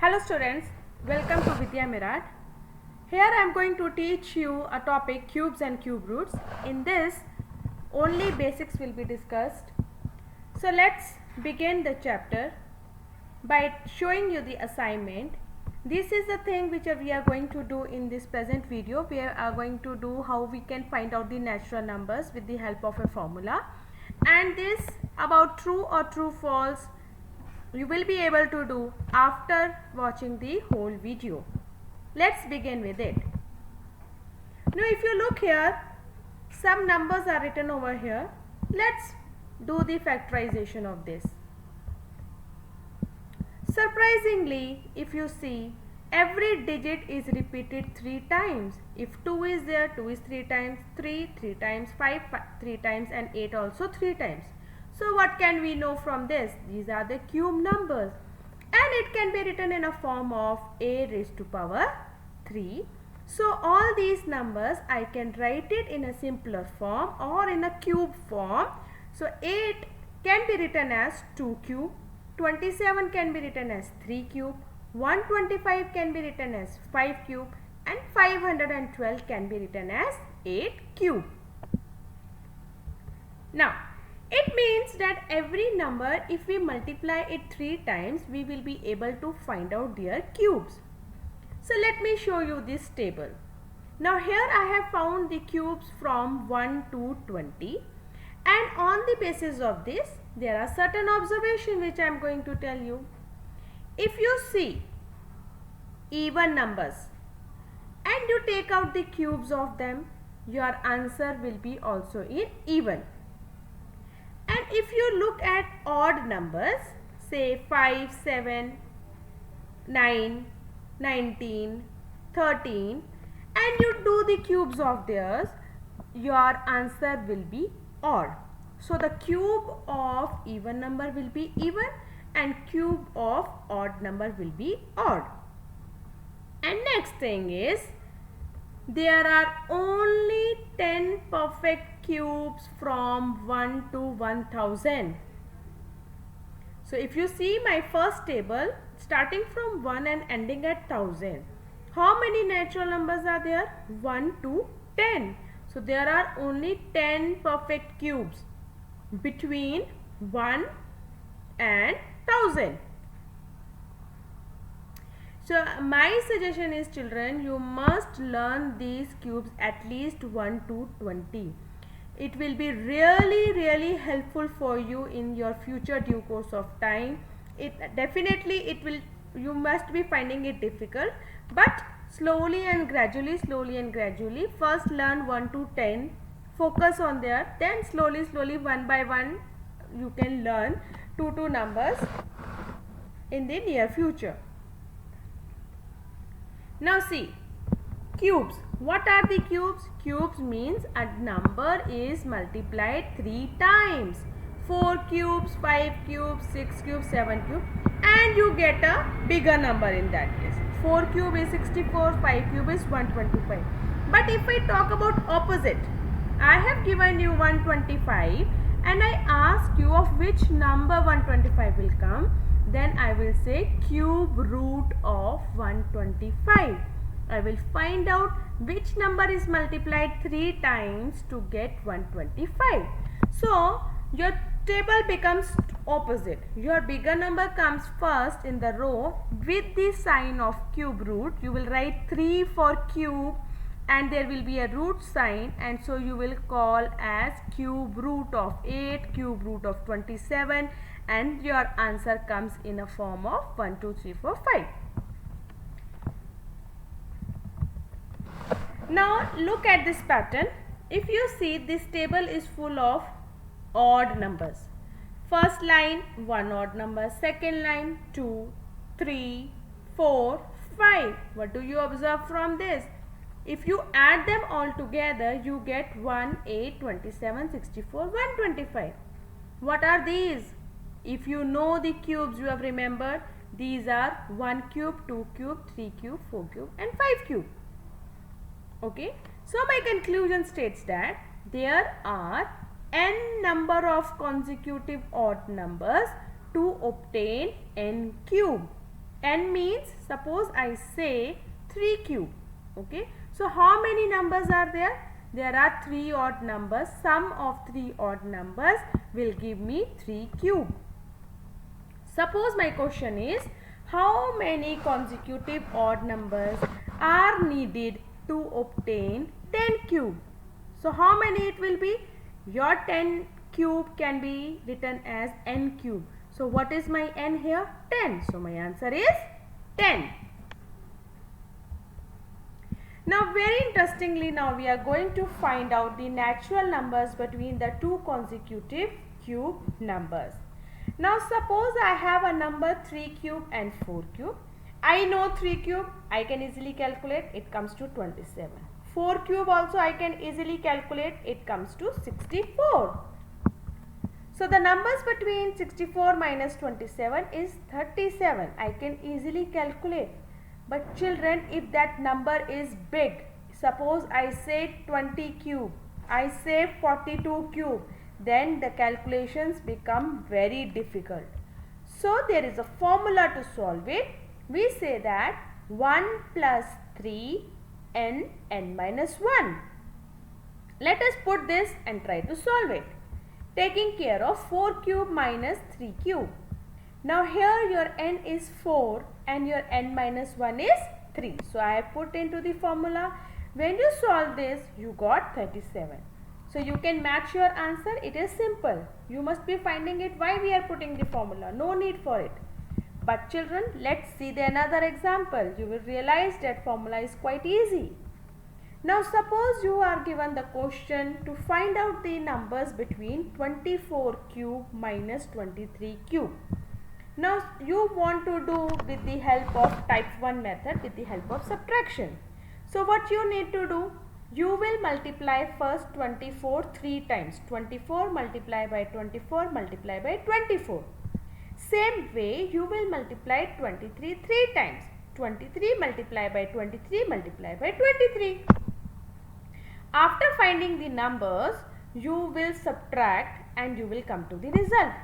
Hello students, welcome to Vidya Mirat. Here I am going to teach you a topic cubes and cube roots. In this, only basics will be discussed. So let's begin the chapter by showing you the assignment. This is the thing which we are going to do in this present video. We are going to do how we can find out the natural numbers with the help of a formula. And this about true or true false you will be able to do after watching the whole video. Let's begin with it. Now if you look here, some numbers are written over here. Let's do the factorization of this. Surprisingly, if you see, every digit is repeated 3 times. If 2 is there, 2 is 3 times, 3 times, 5 3 times, and 8 also 3 times. So what can we know from this? These are the cube numbers, and it can be written in a form of a raised to power 3. So all these numbers I can write it in a simpler form or in a cube form. So 8 can be written as 2 cube, 27 can be written as 3 cube, 125 can be written as 5 cube, and 512 can be written as 8 cube. Now it means that every number, if we multiply it 3 times, we will be able to find out their cubes. So let me show you this table. Now here I have found the cubes from 1 to 20, and on the basis of this there are certain observations which I am going to tell you. If you see even numbers and you take out the cubes of them, your answer will be also in even. And if you look at odd numbers, say 5, 7, 9, 19, 13, and you do the cubes of theirs, your answer will be odd. So the cube of even number will be even and cube of odd number will be odd. And next thing is, there are only 10 perfect cubes from 1 to 1000. So if you see my first table, starting from 1 and ending at 1000, how many natural numbers are there? 1 to 10. So there are only 10 perfect cubes between 1 and 1000. So my suggestion is, children, you must learn these cubes at least 1 to 20. It will be really helpful for you in your future due course of time. You must be finding it difficult, but slowly and gradually, first learn 1 to 10, focus on there, then slowly one by one you can learn 2 numbers in the near future. Now see, cubes. What are the cubes? Cubes means a number is multiplied 3 times. 4 cubes, 5 cubes, 6 cubes, 7 cubes, and you get a bigger number in that case. 4 cube is 64, 5 cube is 125. But if I talk about opposite, I have given you 125 and I ask you of which number 125 will come, then I will say cube root of 125. I will find out which number is multiplied 3 times to get 125. So your table becomes opposite. Your bigger number comes first in the row with the sign of cube root. You will write 3 for cube and there will be a root sign, and so you will call as cube root of 8, cube root of 27, and your answer comes in a form of 1, 2, 3, 4, 5. Now look at this pattern. If you see, this table is full of odd numbers. First line 1 odd number, second line 2, 3, 4, 5. What do you observe from this? If you add them all together, you get 1, 8, 27, 64, 125. What are these? If you know the cubes you have remembered, these are 1 cube, 2 cube, 3 cube, 4 cube, and 5 cube. Okay. So my conclusion states that there are n number of consecutive odd numbers to obtain n cube. n means, suppose I say 3 cube. Okay, so how many numbers are there? There are 3 odd numbers. Sum of 3 odd numbers will give me 3 cube. Suppose my question is, how many consecutive odd numbers are needed to obtain 10 cube? So how many it will be? Your 10 cube can be written as n cube. So what is my n here? 10. So my answer is 10. Now very interestingly, now we are going to find out the natural numbers between the two consecutive cube numbers. Now suppose I have a number 3 cube and 4 cube. I know 3 cube, I can easily calculate, it comes to 27. 4 cube also I can easily calculate, it comes to 64. So the numbers between 64 minus 27 is 37. I can easily calculate. But children, if that number is big, suppose I say 20 cube, I say 42 cube, then the calculations become very difficult. So there is a formula to solve it. We say that 1 plus 3 n minus 1. Let us put this and try to solve it. Taking care of 4 cube minus 3 cube. Now here your n is 4 and your n minus 1 is 3. So I have put into the formula. When you solve this, you got 37. So you can match your answer. It is simple. You must be finding it why we are putting the formula. No need for it. But children, let's see the another example. You will realize that formula is quite easy. Now suppose you are given the question to find out the numbers between 24 cube minus 23 cube. Now you want to do with the help of type 1 method, with the help of subtraction. So what you need to do? You will multiply first 24 3 times. 24 multiply by 24 multiply by 24. Same way you will multiply 23 3 times. 23 multiply by 23 multiply by 23. After finding the numbers, you will subtract and you will come to the result.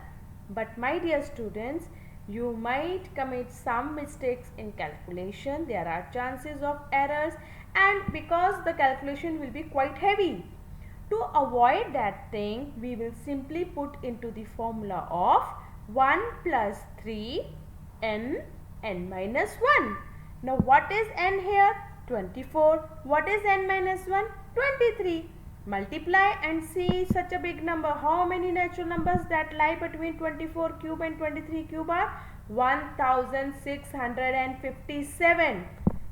But my dear students, you might commit some mistakes in calculation. There are chances of errors, and because the calculation will be quite heavy. To avoid that thing, we will simply put into the formula of 1 plus 3 n minus 1. Now what is n here? 24. What is n minus 1? 23. Multiply and see such a big number. How many natural numbers that lie between 24 cube and 23 cube are? 1657.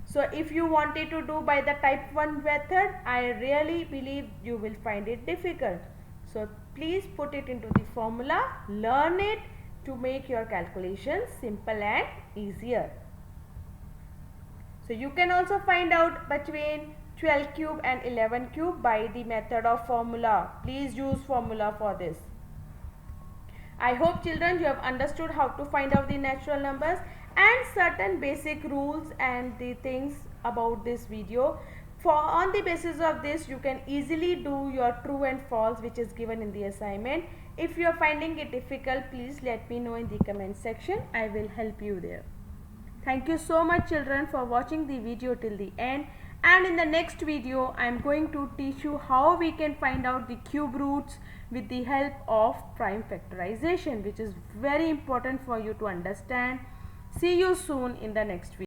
So if you wanted to do by the type 1 method, I really believe you will find it difficult. So please put it into the formula. Learn it to make your calculations simple and easier. So you can also find out between 12 cube and 11 cube by the method of formula. Please use formula for this. I hope children you have understood how to find out the natural numbers and certain basic rules and the things about this video. On the basis of this, you can easily do your true and false which is given in the assignment. If you are finding it difficult, please let me know in the comment section. I will help you there. Thank you so much children for watching the video till the end. And in the next video, I am going to teach you how we can find out the cube roots with the help of prime factorization, which is very important for you to understand. See you soon in the next video.